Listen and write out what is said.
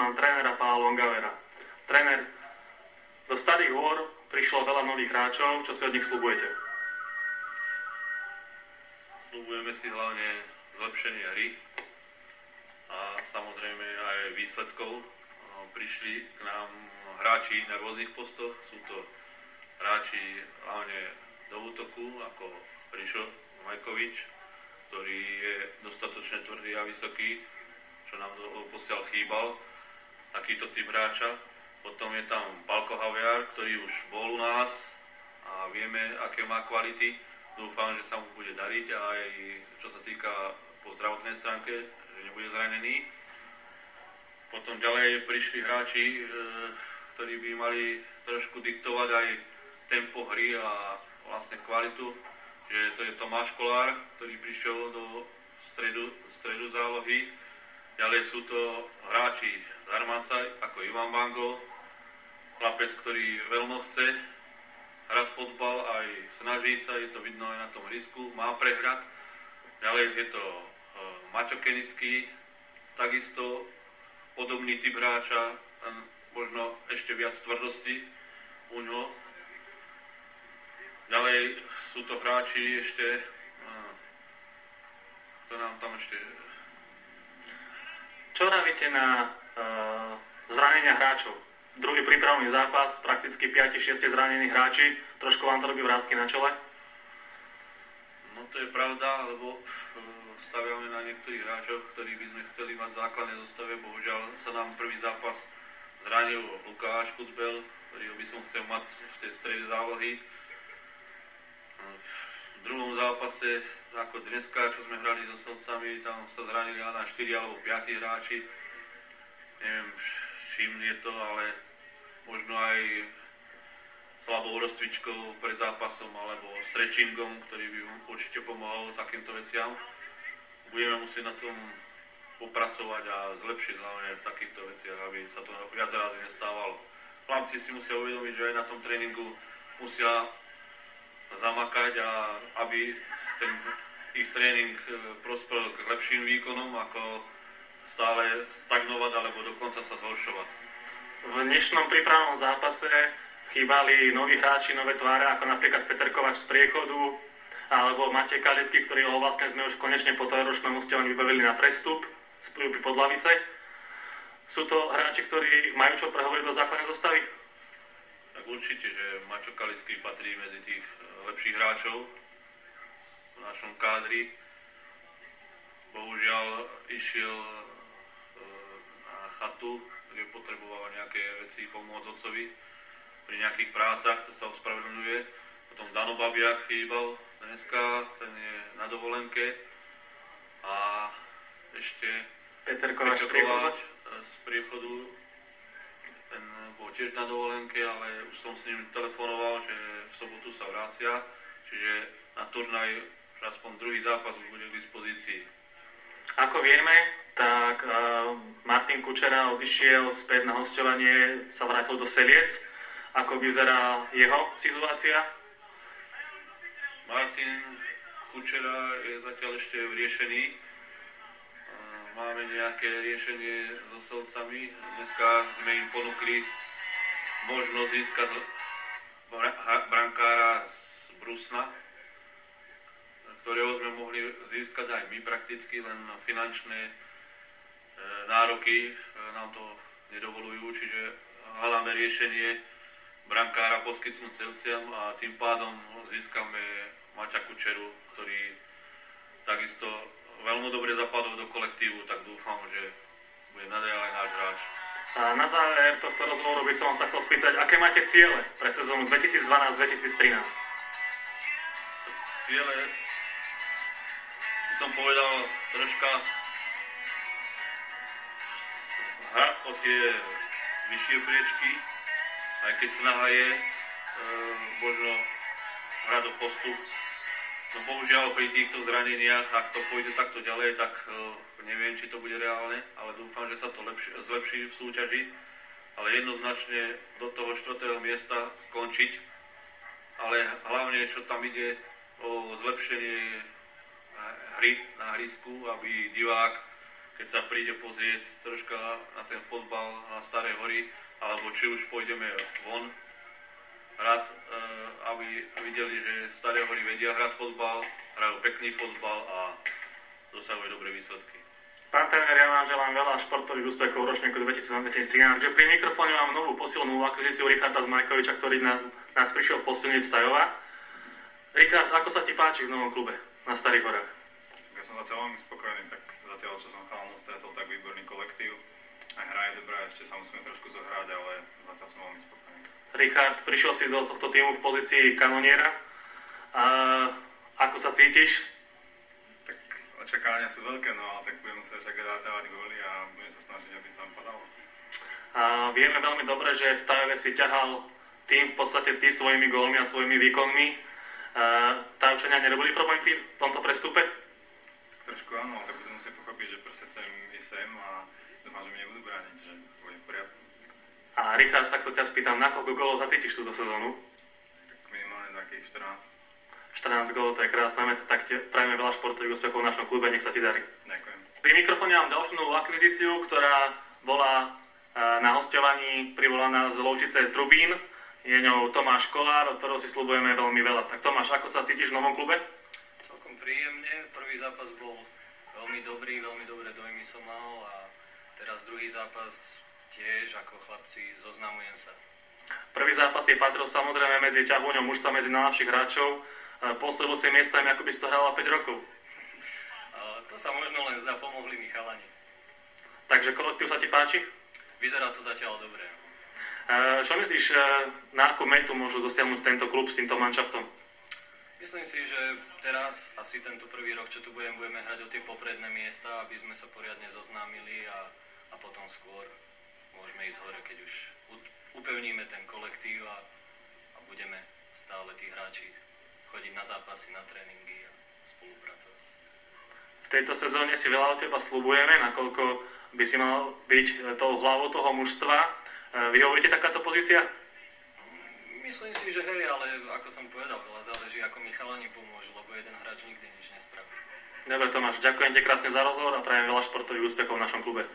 mám trénera Pála Longavera. Tréner, do Starých Hôr prišlo veľa nových hráčov, čo si od nich sľubujete? Sľubujeme si hlavne zlepšenie hry a samozrejme aj výsledkov. Prišli k nám hráči na rôznych postoch, sú to hráči hlavne do útoku, ako Rišo Majkovič, ktorý je dostatočne tvrdý a vysoký, čo nám posiaľ chýbal, takýto typ hráča. Potom je tam Palko Haviar, ktorý už bol u nás a vieme, aké má kvality. Dúfam, že sa mu bude dariť aj čo sa týka po zdravotnej stránke, že nebude zranený. Potom ďalej prišli hráči, ktorí by mali trošku diktovať aj tempo hry a vlastne kvalitu. Že to je Tomáš Kolár, ktorý prišiel do stredu zálohy. Ďalej sú to hráči z Harmanca, ako Ivan Bango, chlapec, ktorý veľmi chce hrať fotbal, aj snaží sa, je to vidno aj na tom risku, má prehľad. Ďalej je to Maťo Kenický, takisto podobný typ hráča, možno ešte viac tvrdosti u ňo. Ďalej sú to hráči ešte, kto nám tam ešte... Čo vravíte na zranenia hráčov? Druhý prípravný zápas, prakticky 5-6 zranení hráči, trošku vám to robí vrásky na čele? No to je pravda, lebo staviame na niektorých hráčov, ktorí by sme chceli mať v základnej zostave. Bohužiaľ sa nám prvý zápas zranil Lukáš Kucbel, ktorýho by som chcel mať v tej strede zálohy. V druhom zápase, ako dneska, čo sme hrali so Sovcami, tam sa zranili na 4 alebo 5 hráči. Neviem, čím je to, ale možno aj slabou rozcvičkou pred zápasom alebo stretchingom, ktorý by určite pomohol takýmto veciam. Budeme musieť na tom popracovať a zlepšiť hlavne v takýchto veciach, aby sa to viac razy nestávalo. Chlapci si musia uvedomiť, že aj na tom tréningu musia zamakať a aby ten ich tréning prospel k lepším výkonom, ako stále stagnovať alebo dokonca sa zhoršovať. V dnešnom prípravnom zápase chýbali noví hráči, nové tváre, ako napríklad Peter Kovač z Priechodu alebo Matej Kalický, ktorého vlastne sme už konečne po trojročnom usťahovaní vybavili na prestup z Podlavice. Sú to hráči, ktorí majú čo prehovoriť do základnej zostavy? Tak určite, že Maťo Kalický patrí medzi tých lepších hráčov v našom kádri. Bohužiaľ išiel na chatu, kde potreboval nejaké veci pomôcť otcovi pri nejakých prácach, to sa ospravedlňuje. Potom Dano Babiak chýbal dneska, ten je na dovolenke. A ešte Peter Kovač z Priechodu, ten bol tiež na dovolenke, ale už som s ním telefonoval, že v sobotu sa vrácia, čiže na turnaj aspoň druhý zápas už bude k dispozícii. Ako vieme, tak Martin Kučera odišiel späť na hosťovanie, sa vrátil do Seliec. Ako vyzerá jeho situácia? Martin Kučera je zatiaľ ešte riešený. Máme nejaké riešenie so Selcami. Dneska sme im ponúkli možnosť získať brankára z Brusna, ktorého sme mohli získať aj my prakticky, len finančné nároky nám to nedovolujú, čiže hľadáme riešenie brankára poskytnúť Selciam a tým pádom získame Maťa Kučeru, ktorý takisto veľmi dobre zapadol do kolektívu, tak dúfam, že bude naďalej náš hráč. A na záver tohto rozhovoru by som sa chcel spýtať, aké máte ciele pre sezónu 2012-2013? Ciele by som povedal troška hrať o tie vyššie priečky, aj keď snaha je možno hrať o postup. No bohužiaľ pri týchto zraneniach, ak to pôjde takto ďalej, tak neviem, či to bude reálne, ale dúfam, že sa to zlepší v súťaži. Ale jednoznačne do toho 4. miesta skončiť. Ale hlavne, čo tam ide o zlepšenie hry na hrisku, aby divák keď sa príde pozrieť troška na ten fotbal na Staré hory, alebo či už pôjdeme von hrať, aby videli, že Staré hory vedia hrať fotbal, hrajú pekný fotbal a dosahujú dobré výsledky. Pán tréner, ja vám želám veľa športových úspechov v ročníku 2013. Takže pri mikrofóne mám novú posilnú akvizíciu Richarda Zmajkoviča, ktorý nás prišiel posilniť z Tajova. Richard, ako sa ti páči v novom klube na Starých horách? Ja som zatiaľ veľmi spokojný, tak zatiaľ, čo som chalanov stretol, tak výborný kolektív. Aj hra je dobrá, ešte sa musíme trošku zohrať, ale zatiaľ som veľmi spokojný. Richard, prišiel si do tohto týmu v pozícii kanoniera. Ako sa cítiš? Tak očakávania sú veľké, no ale tak budem musieť však dávať góly a budem sa snažiť, aby to tam padalo. Vieme veľmi dobre, že v Tajove si ťahal tým v podstate ty svojimi gólmi a svojimi výkonmi. Tajovčania nerobili problém pri tomto prestupe? Trošku áno, tak budem musieť pochopiť, že proste chcem ísť sem a dúfam, že mi nebudú brániť, že bude v poriadku. A Richard, tak sa ťa spýtam, na koľko gólov zacítiš túto sezónu? Tak minimálne takých 14. 14 gólov, to je krásne, tak ti prajeme veľa športových úspechov v našom klube, nech sa ti darí. Ďakujem. Pri mikrofóne mám ďalšiu novú akvizíciu, ktorá bola na hosťovaní privolaná z Lovčice Trubín. Je ňou Tomáš Kolár, od ktorého si sľubujeme veľmi veľa. Tak Tomáš, ako sa cítiš v novom klube? Celkom príjemne, prvý zápas bol veľmi dobrý, veľmi dobré dojmy som mal a teraz druhý zápas tiež, ako chlapci, zoznamujem sa. Prvý zápas je patril samozrejme medzi ťahúňom mužstva, medzi najlepších hráčov. Pôsobil si miestami, ako by si to hrala 5 rokov. To sa možno len zdá, pomohli mi chalani. Takže kolektív sa ti páči? Vyzerá to zatiaľ dobre. Čo myslíš, na akú metu môžu dosiahnuť tento klub s týmto manšaftom? Myslím si, že teraz, asi tento prvý rok, čo tu budeme hrať o tie popredné miesta, aby sme sa poriadne zoznámili a potom skôr môžeme ísť hore, keď už upevníme ten kolektív a budeme stále tí hráči chodiť na zápasy, na tréningy a spolupracovať. V tejto sezóne si veľa od teba sľubujeme, nakoľko by si mal byť tou hlavou toho mužstva. Vyhovuje ti takáto pozícia? Myslím si, že hej, ale ako som povedal, veľa záleží, ako mi chalani pomôžu, lebo jeden hráč nikdy nič nespraví. Dobre Tomáš, ďakujem ti krásne za rozhovor a prajem veľa športových úspechov v našom klube.